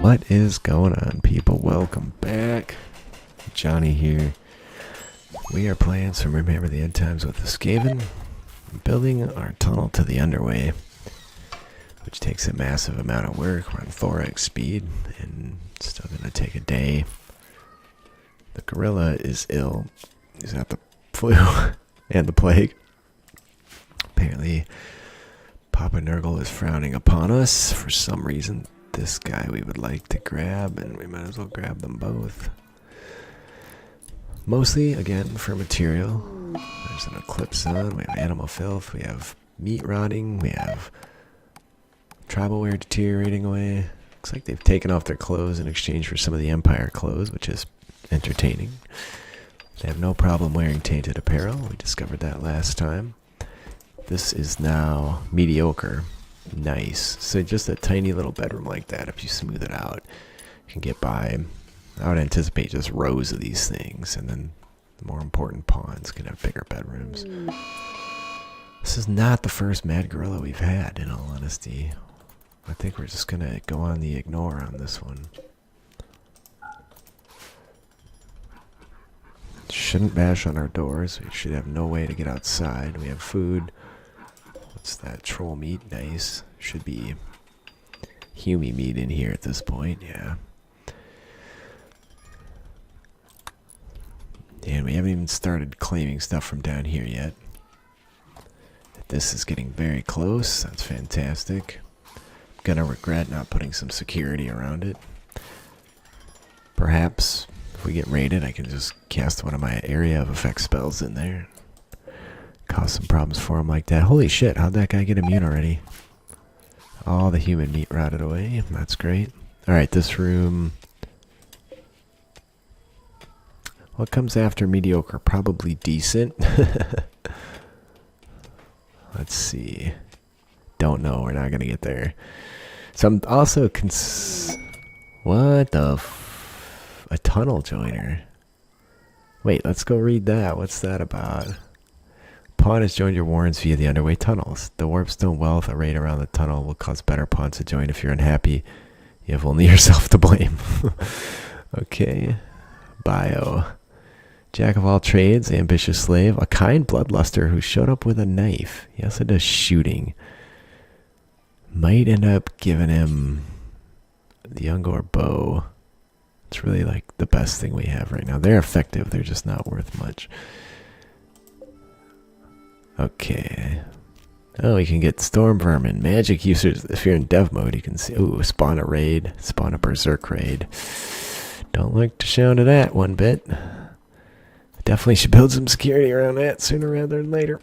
What is going on, people? Welcome back. Johnny here. We are playing some Remember the End Times with the Skaven, building our tunnel to the underway, which takes a massive amount of work. We're on 4x speed, and it's still going to take a day. The gorilla is ill. He's got the flu and the plague. Apparently, Papa Nurgle is frowning upon us for some reason. This guy we would like to grab, and we might as well grab them both. Mostly, again, for material. There's an eclipse on, we have animal filth, we have meat rotting, we have tribal wear deteriorating away. Looks like they've taken off their clothes in exchange for some of the Empire clothes, which is entertaining. They have no problem wearing tainted apparel. We discovered that last time. This is now mediocre. Nice. So just a tiny little bedroom like that, if you smooth it out, you can get by. I would anticipate just rows of these things, and then the more important pawns can have bigger bedrooms. This is not the first mad gorilla we've had, in all honesty. I think we're just going to go on the ignore on this one. Shouldn't bash on our doors. We should have no way to get outside. We have food. What's that? Troll meat. Nice. Should be Humy meat in here at this point. Yeah. And we haven't even started claiming stuff from down here yet. This is getting very close. That's fantastic. I'm gonna regret not putting some security around it. Perhaps if we get raided, I can just cast one of my area of effect spells in there. Cause some problems for him like that. Holy shit, how'd that guy get immune already? All the human meat rotted away. That's great. Alright, this room. What comes after mediocre? Probably decent. Let's see. Don't know. We're not going to get there. So I'm also what the a tunnel joiner. Wait, let's go read that. What's that about? Pawn has joined your warrens via the underway tunnels. The warpstone wealth arrayed around the tunnel will cause better pawns to join. If you're unhappy, you have only yourself to blame. Okay. Bio. Jack of all trades, ambitious slave, a kind bloodluster who showed up with a knife. He also does shooting. Might end up giving him the Ungor bow. It's really like the best thing we have right now. They're effective, they're just not worth much. Okay. Oh, you can get storm vermin. Magic users, if you're in dev mode, you can see, ooh, spawn a raid, spawn a berserk raid. Don't like the sound of that one bit. Definitely should build some security around that sooner rather than later.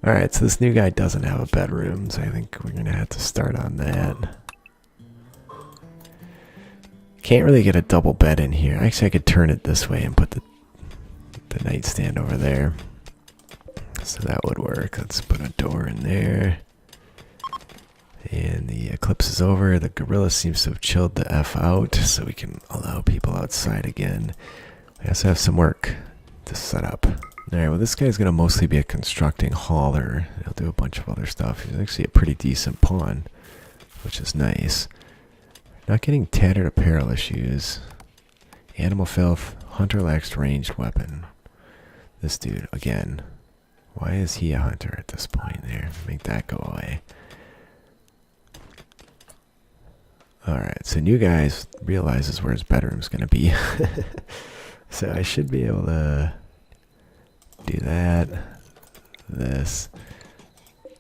Alright, so this new guy doesn't have a bedroom, so I think we're going to have to start on that. Can't really get a double bed in here. Actually, I could turn it this way and put the nightstand over there. So that would work. Let's put a door in there. And the eclipse is over. The gorilla seems to have chilled the F out, so we can allow people outside again. We also have some work to set up. Alright, well this guy's going to mostly be a constructing hauler. He'll do a bunch of other stuff. He's actually a pretty decent pawn, which is nice. Not getting tattered apparel issues. Animal filth. Hunter lacks ranged weapon. This dude, again. Why is he a hunter at this point there? Make that go away. Alright, so new guy realizes where his bedroom's going to be. So I should be able to do that. This.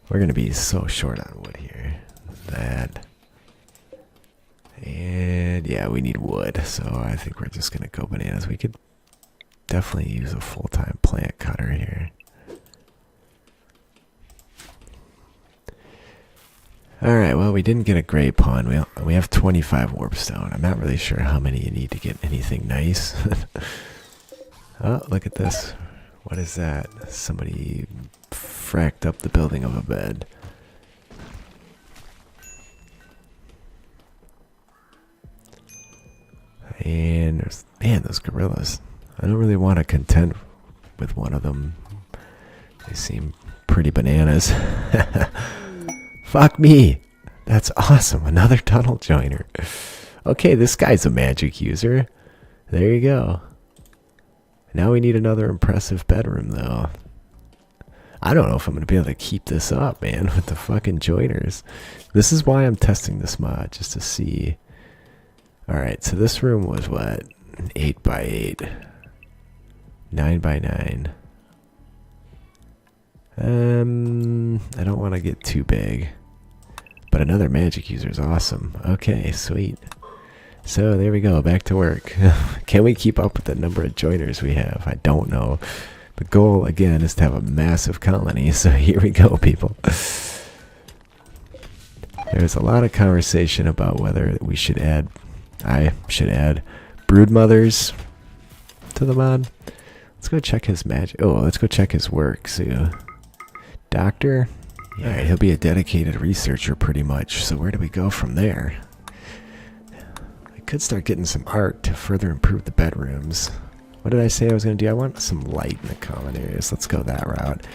We're going to be so short on wood here. That. And yeah, we need wood. So I think we're just going to go bananas. We could definitely use a full-time plant cutter here. Alright, well we didn't get a great pawn. We have 25 warpstone. I'm not really sure how many you need to get anything nice. Oh, look at this. What is that? Somebody fracked up the building of a bed. And there's, man, those gorillas. I don't really want to contend with one of them. They seem pretty bananas. Fuck me. That's awesome. Another tunnel joiner. Okay, this guy's a magic user. There you go. Now we need another impressive bedroom, though. I don't know if I'm going to be able to keep this up, man, with the fucking joiners. This is why I'm testing this mod, just to see. Alright, so this room was what? 8 by 8. 9 by 9. I don't want to get too big. But another magic user is awesome. Okay, sweet. So there we go, back to work. Can we keep up with the number of joiners we have? I don't know. The goal, again, is to have a massive colony, so here we go, people. There's a lot of conversation about whether we should add, I should add, brood mothers to the mod. Let's go check his magic. Oh, let's go check his work. So, doctor? Yeah. Alright, he'll be a dedicated researcher pretty much, so where do we go from there? I could start getting some art to further improve the bedrooms. What did I say I was going to do? I want some light in the common areas. Let's go that route.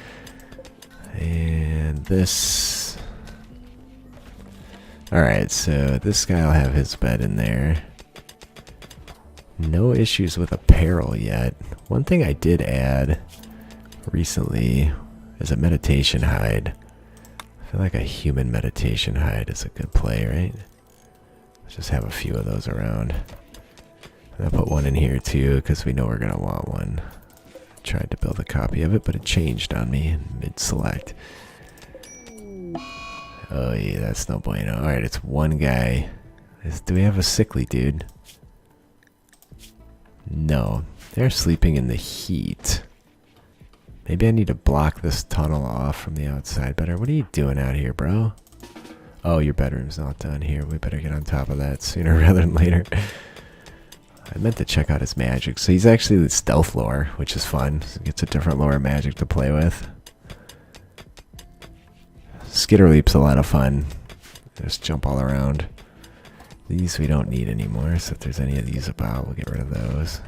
And this... Alright, so this guy will have his bed in there. No issues with apparel yet. One thing I did add recently is a meditation hide. I feel like a human meditation hide is a good play, right? Let's just have a few of those around. I'll put one in here too, because we know we're going to want one. I tried to build a copy of it, but it changed on me in mid-select. Oh yeah, that's no bueno. Alright, it's one guy. Do we have a sickly dude? No. They're sleeping in the heat. Maybe I need to block this tunnel off from the outside better. What are you doing out here, bro? Oh, your bedroom's not done here. We better get on top of that sooner rather than later. I meant to check out his magic. So he's actually the stealth lore, which is fun. So he gets a different lore of magic to play with. Skitter Leap's a lot of fun. Just jump all around. These we don't need anymore, so if there's any of these about, we'll get rid of those.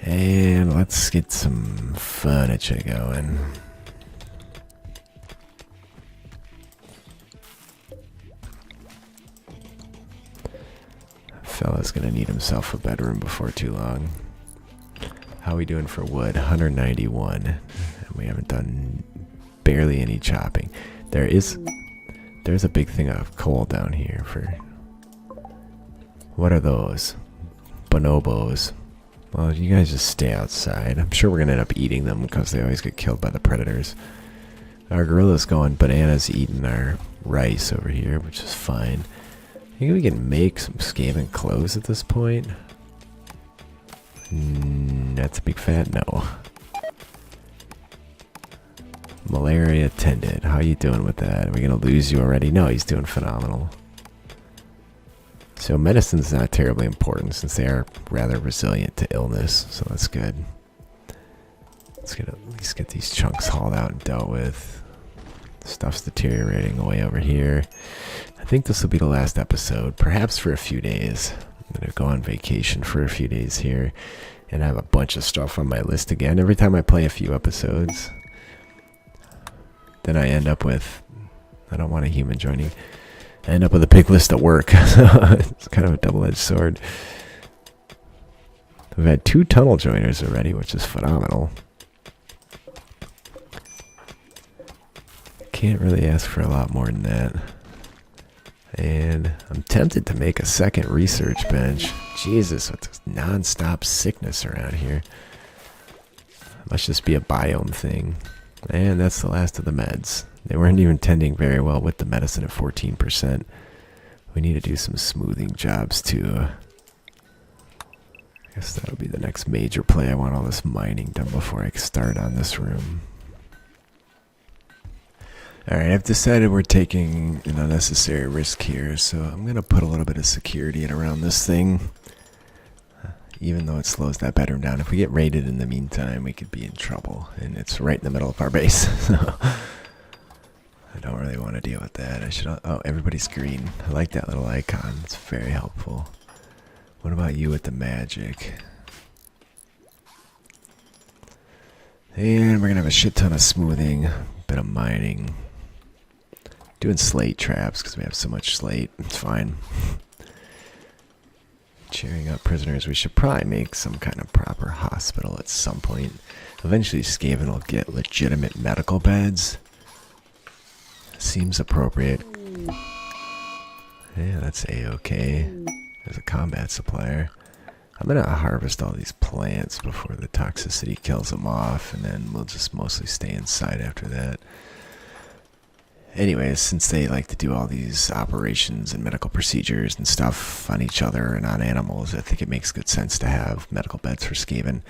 And let's get some furniture going. Fella's gonna need himself a bedroom before too long. How are we doing for wood? 191. And we haven't done barely any chopping. There's a big thing of coal down here for... What are those? Bonobos. Well, you guys just stay outside. I'm sure we're gonna end up eating them because they always get killed by the predators. Our gorilla's going bananas eating our rice over here, which is fine. Think we can make some Skaven clothes at this point? That's a big fat no. Malaria attended. How you doing with that? Are we gonna lose you already? No, he's doing phenomenal. So medicine's not terribly important since they are rather resilient to illness, so that's good. Let's at least get these chunks hauled out and dealt with. Stuff's deteriorating away over here. I think this will be the last episode, perhaps for a few days. I'm gonna go on vacation for a few days here, and I have a bunch of stuff on my list again. Every time I play a few episodes, then I end up with, I don't want a human joining, I end up with a big list at work. It's kind of a double-edged sword. We've had 2 tunnel joiners already, which is phenomenal. Can't really ask for a lot more than that. And I'm tempted to make a second research bench. Jesus, with this non-stop sickness around here. Must just be a biome thing. And that's the last of the meds. They weren't even tending very well with the medicine at 14%. We need to do some smoothing jobs too. I guess that'll be the next major play. I want all this mining done before I start on this room. Alright, I've decided we're taking an unnecessary risk here, so I'm going to put a little bit of security in around this thing. Even though it slows that bedroom down. If we get raided in the meantime, we could be in trouble. And it's right in the middle of our base. So I don't really want to deal with that. I should... Oh, everybody's green. I like that little icon. It's very helpful. What about you with the magic? And we're going to have a shit ton of smoothing. A bit of mining. Doing slate traps because we have so much slate. It's fine. Cheering up prisoners. We should probably make some kind of proper hospital at some point. Eventually Skaven will get legitimate medical beds. Seems appropriate. Yeah, that's A-okay. There's a combat supplier. I'm going to harvest all these plants before the toxicity kills them off, and then we'll just mostly stay inside after that. Anyways, since they like to do all these operations and medical procedures and stuff on each other and on animals, I think it makes good sense to have medical beds for Skaven.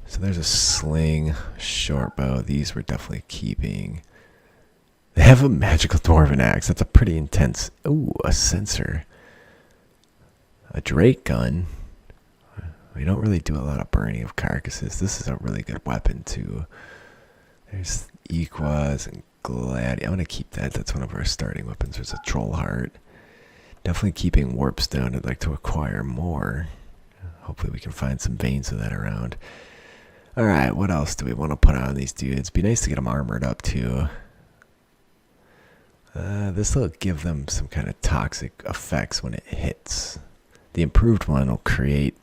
So there's a sling, short bow. These we're definitely keeping. They have a magical dwarven axe. That's a pretty intense... Ooh, a sensor. A Drake gun. We don't really do a lot of burning of carcasses. This is a really good weapon, too. There's Equas and Glad. I'm going to keep that. That's one of our starting weapons. There's a Troll Heart. Definitely keeping Warpstone. I'd like to acquire more. Hopefully we can find some veins of that around. Alright, what else do we want to put on these dudes? Be nice to get them armored up, too. This will give them some kind of toxic effects when it hits. The improved one will create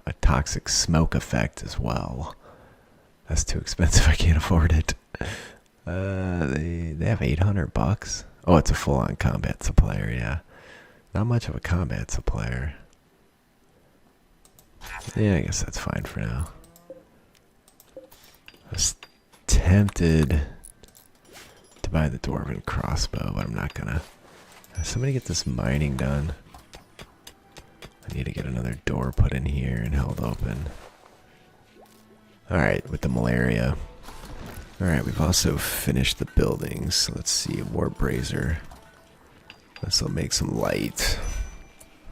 a toxic smoke effect as well. That's too expensive. I can't afford it. They have 800 bucks. Oh, it's a full-on combat supplier, yeah. Not much of a combat supplier. Yeah, I guess that's fine for now. I was tempted to buy the dwarven crossbow, but I'm not gonna. Somebody get this mining done. I need to get another door put in here and held open. Alright, with the malaria. Alright, we've also finished the buildings. So let's see, warp brazier. This will make some light.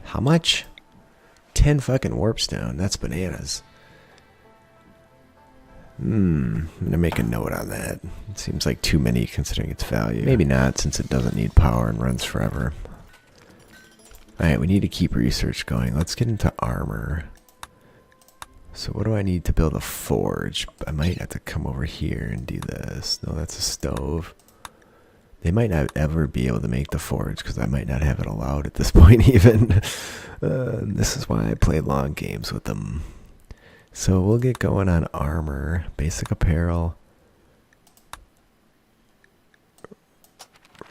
How much? 10 fucking warpstone. That's bananas. I'm gonna make a note on that. It seems like too many considering its value. Maybe not, since it doesn't need power and runs forever. Alright, we need to keep research going. Let's get into armor. So what do I need to build a forge? I might have to come over here and do this. No, that's a stove. They might not ever be able to make the forge because I might not have it allowed at this point even. This is why I play long games with them. So we'll get going on armor, basic apparel,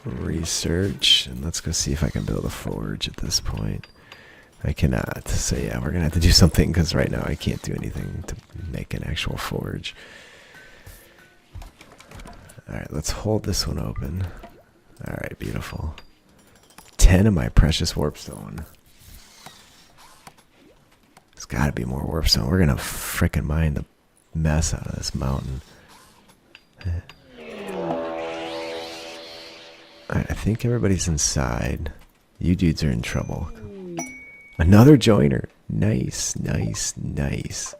research, and let's go see if I can build a forge at this point. I cannot. So yeah, we're gonna have to do something because right now I can't do anything to make an actual forge. Alright, let's hold this one open. Alright, beautiful. 10 of my precious warpstone. There's gotta be more warpstone. We're gonna frickin' mine the mess out of this mountain. Alright, I think everybody's inside. You dudes are in trouble. Another joiner. Nice, nice, nice.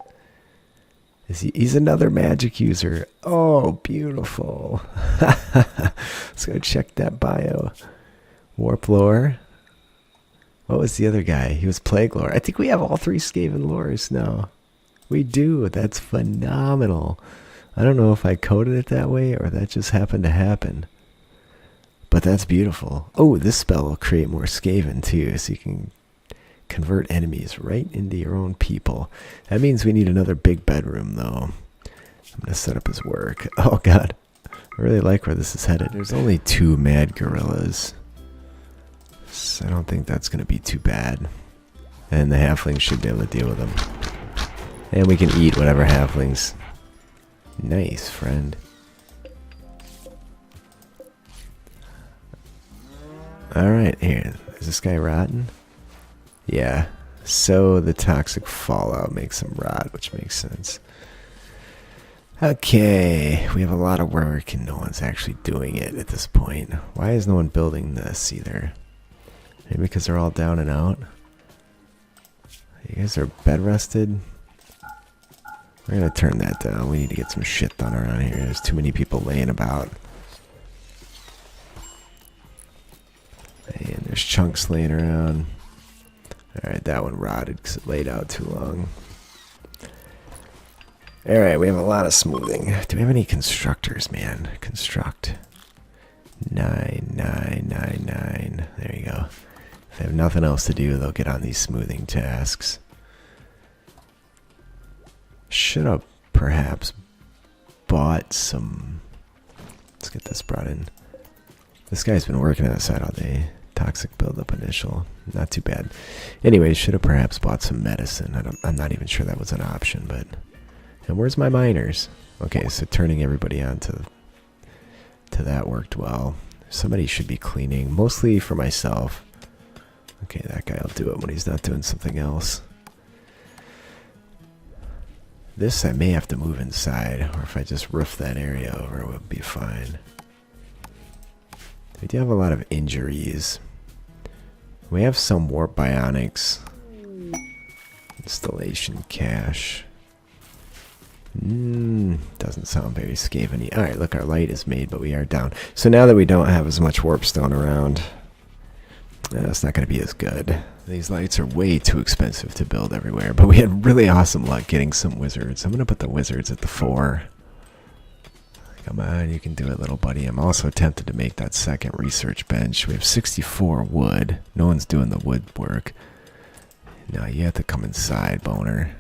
He's another magic user. Oh, beautiful. Let's go check that bio. Warp lore. What was the other guy? He was plague lore. I think we have all 3 Skaven lores now. We do. That's phenomenal. I don't know if I coded it that way or that just happened to happen. But that's beautiful. Oh, this spell will create more Skaven too, so you can convert enemies right into your own people. That means we need another big bedroom, though. I'm going to set up his work. Oh, God. I really like where this is headed. There's only 2 mad gorillas. So I don't think that's going to be too bad. And the halflings should be able to deal with them. And we can eat whatever halflings. Nice, friend. Alright, here. Is this guy rotten? Yeah, so the toxic fallout makes them rot, which makes sense. Okay, we have a lot of work and no one's actually doing it at this point. Why is no one building this either? Maybe because they're all down and out? You guys are bed rested? We're gonna turn that down. We need to get some shit done around here. There's too many people laying about. And there's chunks laying around. Alright, that one rotted because it laid out too long. Alright, we have a lot of smoothing. Do we have any constructors, man? Construct. 9, 9, 9, 9. There you go. If they have nothing else to do, they'll get on these smoothing tasks. Should have perhaps bought some. Let's get this brought in. This guy's been working on the side all day. Toxic buildup initial. Not too bad. Anyways, should have perhaps bought some medicine. I'm not even sure that was an option, but. And where's my miners? Okay, so turning everybody on to that worked well. Somebody should be cleaning, mostly for myself. Okay, that guy will do it when he's not doing something else. This I may have to move inside, or if I just roof that area over, it would be fine. We do have a lot of injuries. We have some warp bionics. Installation cache. Doesn't sound very Skaven-y. Alright, look, our light is made, but we are down. So now that we don't have as much warp stone around, it's not going to be as good. These lights are way too expensive to build everywhere, but we had really awesome luck getting some wizards. I'm going to put the wizards at the 4. Come on, you can do it, little buddy. I'm also tempted to make that second research bench. We have 64 wood. No one's doing the wood work. No, you have to come inside, boner.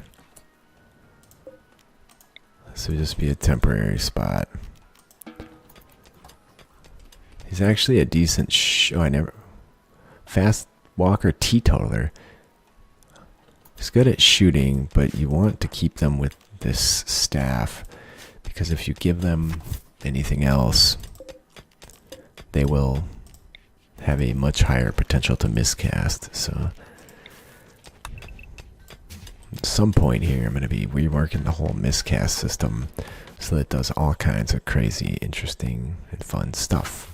This would just be a temporary spot. He's actually a decent fast walker teetotaler. He's good at shooting, but you want to keep them with this staff, because if you give them anything else, they will have a much higher potential to miscast. So at some point here, I'm going to be reworking the whole miscast system so that it does all kinds of crazy, interesting, and fun stuff.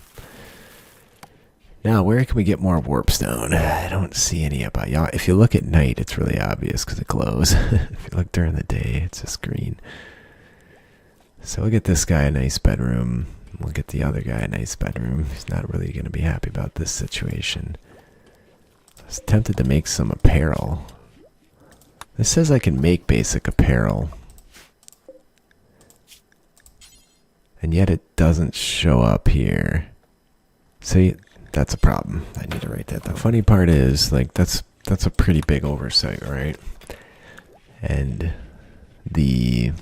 Now, where can we get more warp stone? I don't see any about y'all. If you look at night, it's really obvious because it glows. If you look during the day, it's just green. So we'll get this guy a nice bedroom. We'll get the other guy a nice bedroom. He's not really going to be happy about this situation. I was tempted to make some apparel. This says I can make basic apparel. And yet it doesn't show up here. See, that's a problem. I need to write that down. The funny part is, like, that's a pretty big oversight, right? And the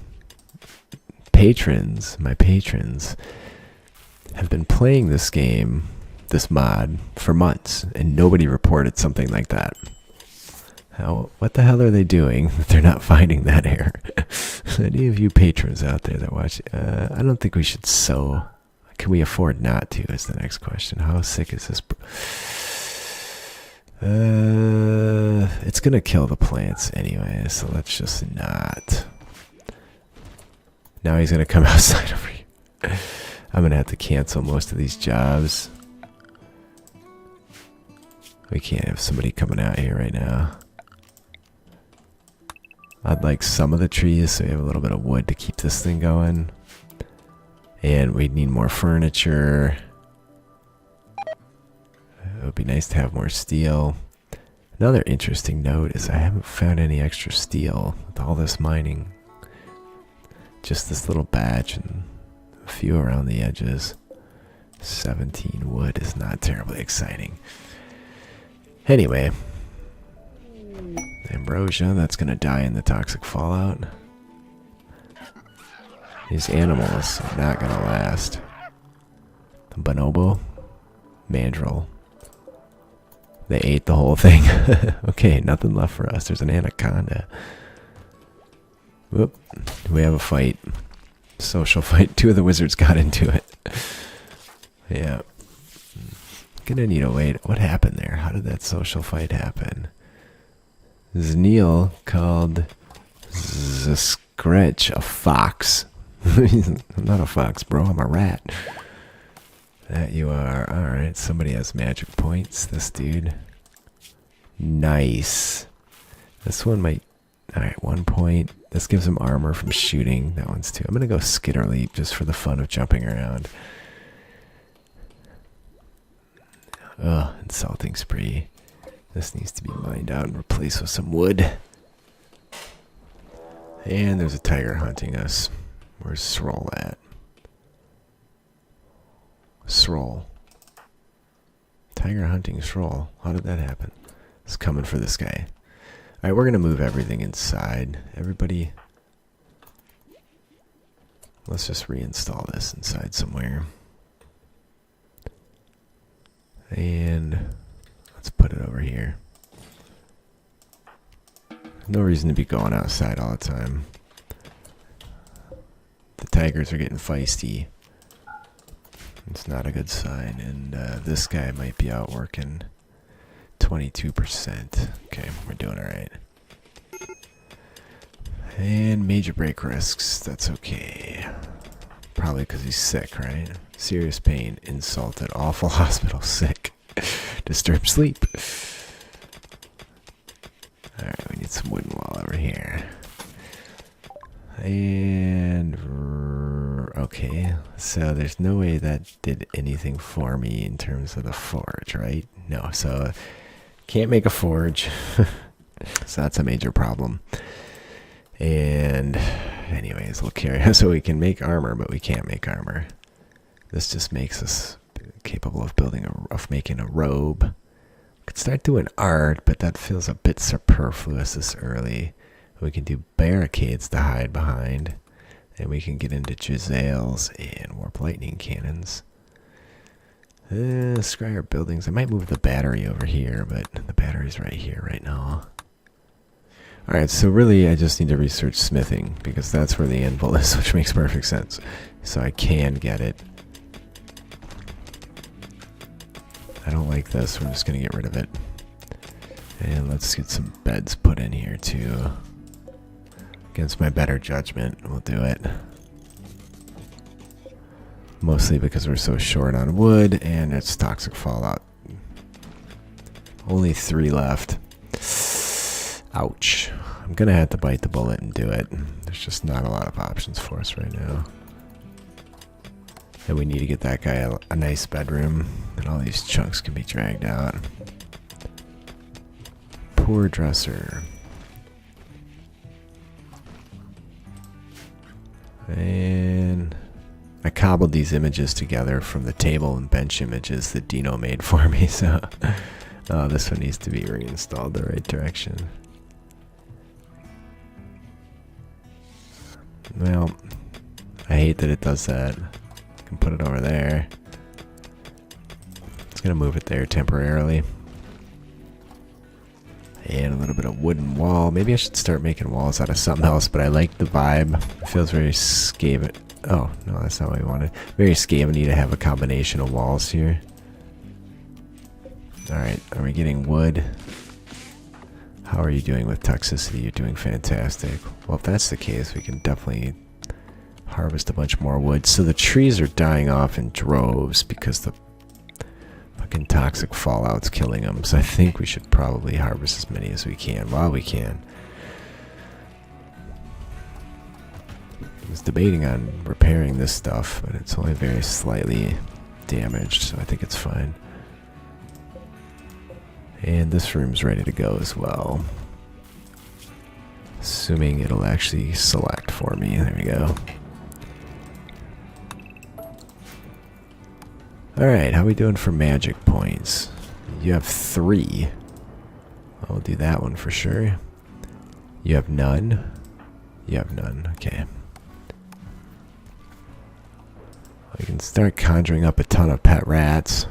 patrons, my patrons, have been playing this game, this mod, for months, and nobody reported something like that. What the hell are they doing that they're not finding that error? Any of you patrons out there that watch, I don't think we should sew. Can we afford not to is the next question. How sick is this? It's going to kill the plants anyway, so let's just not. Now he's going to come outside over here. I'm going to have to cancel most of these jobs. We can't have somebody coming out here right now. I'd like some of the trees so we have a little bit of wood to keep this thing going. And we need more furniture. It would be nice to have more steel. Another interesting note is I haven't found any extra steel with all this mining. Just this little batch and a few around the edges. 17 wood is not terribly exciting. Anyway. Ambrosia, that's going to die in the toxic fallout. These animals are not going to last. The bonobo, mandrill. They ate the whole thing. Okay, nothing left for us. There's an anaconda. Whoop. We have a fight. Social fight. 2 of the wizards got into it. Yeah. Gonna need a way. What happened there? How did that social fight happen? Zneil called Scratch a fox. I'm not a fox, bro. I'm a rat. That you are. Alright, somebody has magic points. This dude. Nice. This one might. Alright, 1 point. This gives him armor from shooting. That one's 2. I'm going to go skitter leap just for the fun of jumping around. Ugh, insulting spree. This needs to be mined out and replaced with some wood. And there's a tiger hunting us. Where's Sroll at? Sroll. Tiger hunting stroll. How did that happen? It's coming for this guy. Alright, we're going to move everything inside. Everybody, let's just reinstall this inside somewhere. And let's put it over here. No reason to be going outside all the time. The tigers are getting feisty. It's not a good sign. And this guy might be out working 22%. Okay, we're doing alright. And major break risks. That's okay. Probably because he's sick, right? Serious pain, insulted, awful hospital, sick, disturbed sleep. Alright, we need some wooden wall over here. And okay, so there's no way that did anything for me in terms of the forge, right? No, so can't make a forge. So that's a major problem. And anyways, we'll carry on. So we can make armor, but we can't make armor. This just makes us capable of making a robe. We could start doing art, but that feels a bit superfluous this early. We can do barricades to hide behind, and we can get into Giselles and warp lightning cannons. Scryer buildings. I might move the battery over here, but the battery's right here right now. Alright, so really I just need to research smithing, because that's where the anvil is, which makes perfect sense. So I can get it. I don't like this, we're just going to get rid of it. And let's get some beds put in here too. Against my better judgment, we'll do it. Mostly because we're so short on wood, and it's toxic fallout. Only 3 left. Ouch. I'm gonna have to bite the bullet and do it. There's just not a lot of options for us right now. And we need to get that guy a nice bedroom, and all these chunks can be dragged out. Poor dresser. And I cobbled these images together from the table and bench images that Dino made for me, so this one needs to be reinstalled the right direction. Well, I hate that it does that. I can put it over there. It's gonna move it there temporarily. And a little bit of wooden wall. Maybe I should start making walls out of something else, but I like the vibe. It feels very Skaven. Oh, no, that's not what we wanted. Very Skaven-y to have a combination of walls here. Alright, are we getting wood? How are you doing with toxicity? You're doing fantastic. Well, if that's the case, we can definitely harvest a bunch more wood. So the trees are dying off in droves because the fucking toxic fallout's killing them. So I think we should probably harvest as many as we can while we can. I was debating on repairing this stuff, but it's only very slightly damaged, so I think it's fine. And this room's ready to go as well. Assuming it'll actually select for me. There we go. Alright, how are we doing for magic points? You have 3. I'll do that one for sure. You have none? You have none, okay. I can start conjuring up a ton of pet rats.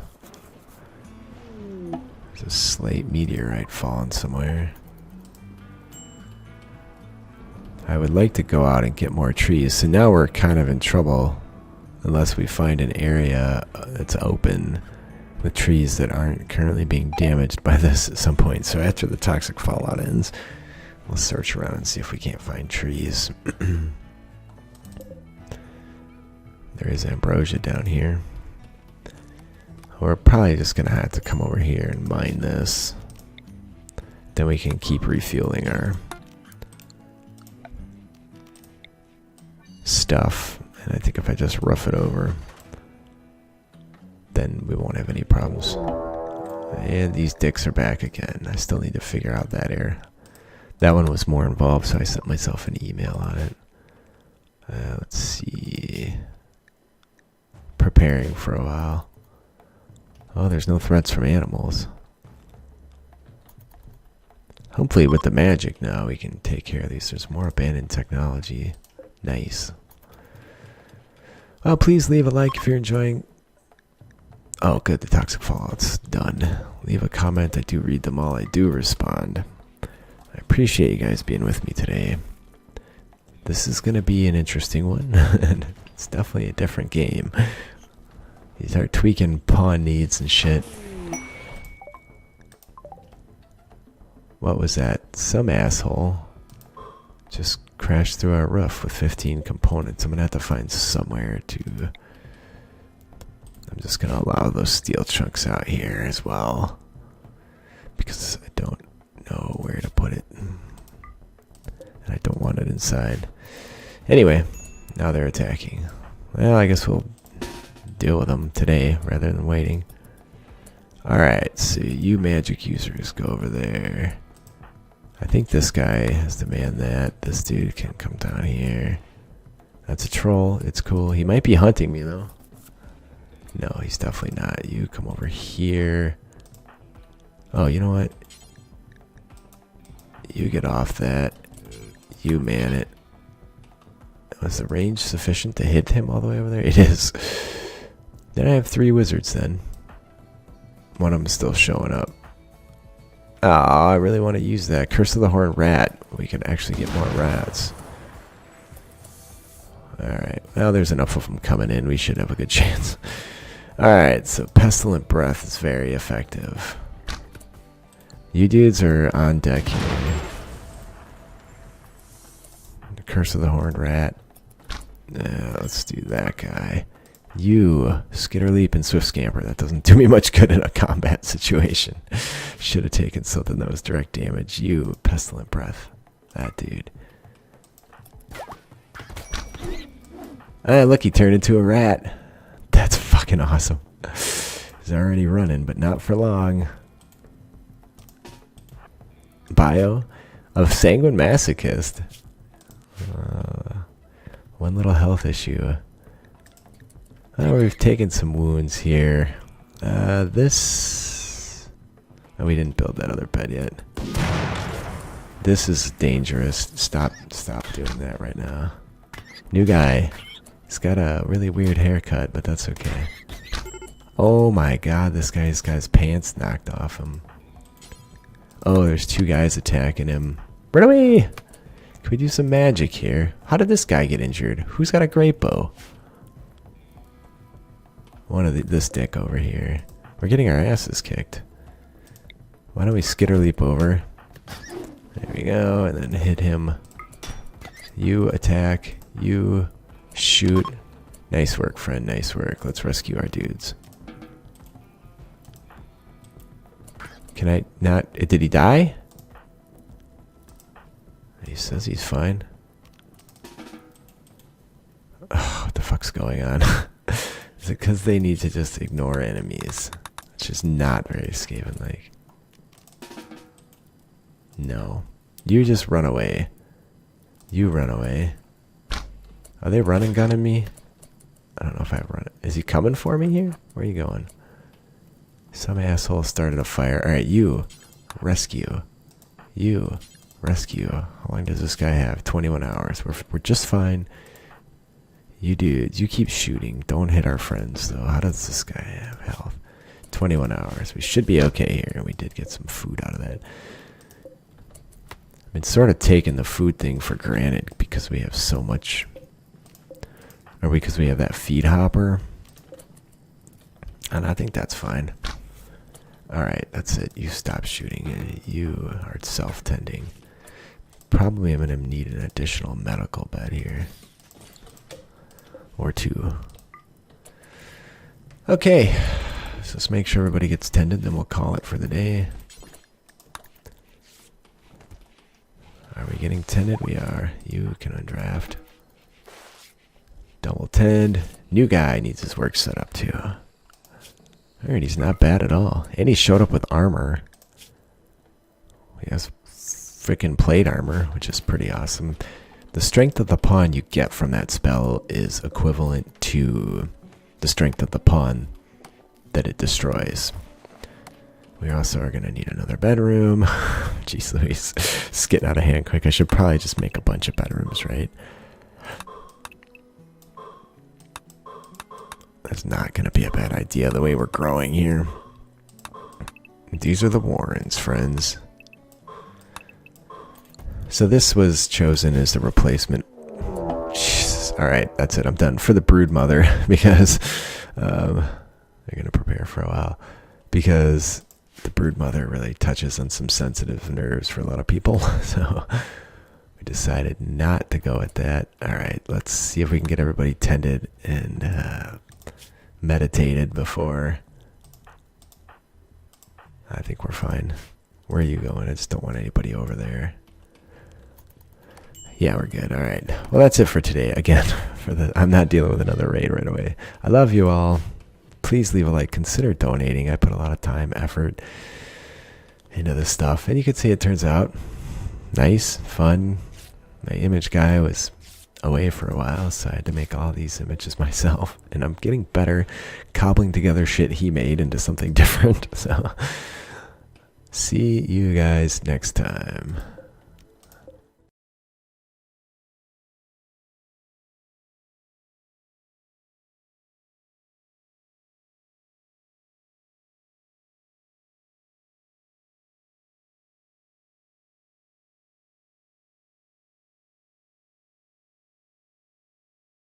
There's a slate meteorite falling somewhere. I would like to go out and get more trees. So now we're kind of in trouble unless we find an area that's open with trees that aren't currently being damaged by this at some point. So after the toxic fallout ends, we'll search around and see if we can't find trees. There is ambrosia down here. We're probably just going to have to come over here and mine this. Then we can keep refueling our stuff. And I think if I just rough it over, then we won't have any problems. And these dicks are back again. I still need to figure out that area. That one was more involved, so I sent myself an email on it. Let's see. Preparing for a while. Oh, there's no threats from animals. Hopefully with the magic now we can take care of these. There's more abandoned technology. Nice. Well, please leave a like if you're enjoying. Oh, good. The toxic fallout's done. Leave a comment. I do read them all. I do respond. I appreciate you guys being with me today. This is going to be an interesting one. It's definitely a different game. You start tweaking pawn needs and shit. What was that? Some asshole just crashed through our roof with 15 components. I'm going to have to find somewhere to... I'm just going to allow those steel chunks out here as well, because I don't know where to put it. And I don't want it inside. Anyway, now they're attacking. Well, I guess we'll deal with them today rather than waiting. Alright, so you magic users go over there. I think this guy has demand that. This dude can come down here. That's a troll. It's cool. He might be hunting me, though. No, he's definitely not. You come over here. Oh, you know what? You get off that. You man it. Was the range sufficient to hit him all the way over there? It is. Then I have 3 wizards then. One of them is still showing up. Ah, I really want to use that. Curse of the Horned Rat. We can actually get more rats. Alright. Well, there's enough of them coming in. We should have a good chance. Alright, so Pestilent Breath is very effective. You dudes are on deck here. The Curse of the Horned Rat. Let's do that guy. You, Skitter Leap and Swift Scamper. That doesn't do me much good in a combat situation. Should have taken something that was direct damage. You, Pestilent Breath. That dude. Ah, look, he turned into a rat. That's fucking awesome. He's already running, but not for long. Bio of Sanguine Masochist. One little health issue. We've taken some wounds here. This... Oh, we didn't build that other bed yet. This is dangerous. Stop doing that right now. New guy. He's got a really weird haircut, but that's okay. Oh my god, this guy's got his pants knocked off him. Oh, there's 2 guys attacking him. Run away! Can we do some magic here? How did this guy get injured? Who's got a great bow? One of this dick over here. We're getting our asses kicked. Why don't we Skitter Leap over? There we go, and then hit him. You attack. You shoot. Nice work, friend. Nice work. Let's rescue our dudes. Can I not? Did he die? He says he's fine. Oh, what the fuck's going on? Is it because they need to just ignore enemies? It's just not very Skaven-like. No. You just run away. You run away. Are they running gunning me? I don't know if I run it. Is he coming for me here? Where are you going? Some asshole started a fire. Alright, you. Rescue. You. Rescue. How long does this guy have? 21 hours. We're just fine. You dudes, you keep shooting. Don't hit our friends, though. How does this guy have health? 21 hours. We should be okay here. We did get some food out of that. I've been sort of taking the food thing for granted because we have so much... Or because we have that feed hopper. And I think that's fine. Alright, that's it. You stop shooting. You are self-tending. Probably I'm going to need an additional medical bed here. Or 2. Okay. So let's make sure everybody gets tended, then we'll call it for the day. Are we getting tended? We are. You can undraft. Double tend. New guy needs his work set up too. Alright, he's not bad at all. And he showed up with armor. He has freaking plate armor, which is pretty awesome. The strength of the pawn you get from that spell is equivalent to the strength of the pawn that it destroys. We also are going to need another bedroom. Jeez Louise, it's getting out of hand quick. I should probably just make a bunch of bedrooms, right? That's not going to be a bad idea the way we're growing here. These are the Warrens, friends. So this was chosen as the replacement. Jesus. All right, that's it. I'm done for the brood mother because they're going to prepare for a while because the brood mother really touches on some sensitive nerves for a lot of people. So we decided not to go with that. All right, let's see if we can get everybody tended and meditated before. I think we're fine. Where are you going? I just don't want anybody over there. Yeah, we're good. All right. Well, that's it for today. Again, I'm not dealing with another raid right away. I love you all. Please leave a like. Consider donating. I put a lot of time, effort into this stuff, and you can see it turns out nice, fun. My image guy was away for a while, so I had to make all these images myself, and I'm getting better cobbling together shit he made into something different. So see you guys next time.